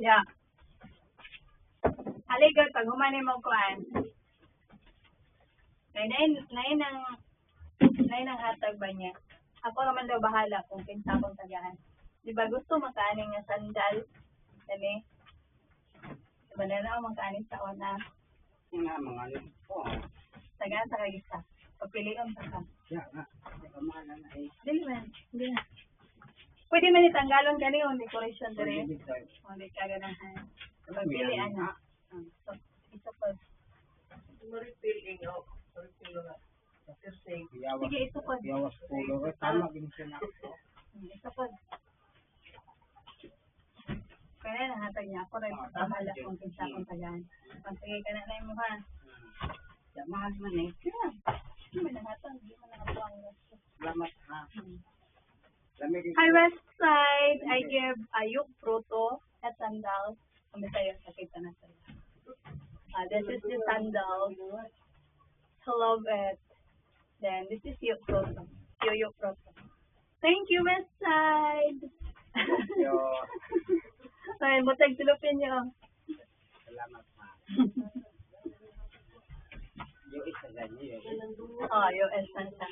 Yeah. Aligal, pag humani mo kuan. Nain ang hatag ba niya? Ako naman daw bahala kung kinsa akong tagahan. Di ba gusto makaaning nga sandal? Dali. Diba na ako makaaning sa una? Nga, mga ano po. Tagaan sa kagisa. Pagpilion sa ka. Yeah, nga. Kamala na eh. Dili man. Hindi na. Pwede man itanggalon ka niyo, decoration dire. Hindi ka ganahan. Pagpilian na. So, ito po. Maripiling ako. Sige, ito po. Yawas pulo. Tama din siya na. Ito po. Kaya nahatag niya ako rin. Bahala kung kinsa akong tagaan. Pagsige ka na mo ha. Mahal man eh. Sure. Hindi mo nahatag. Hindi mo nakapuang gusto. Salamat ha. Hi, West Side. I give ayuk fruto at sandal. Kami tayo sakit na tayo. This is the sandal. I love it. Then this is yuk fruto. Yuk fruto. Thank you, West Side. Yo. Ay, butag tulupin niyo. Salamat ha. Yung isa ganyan. Oh, US Santa.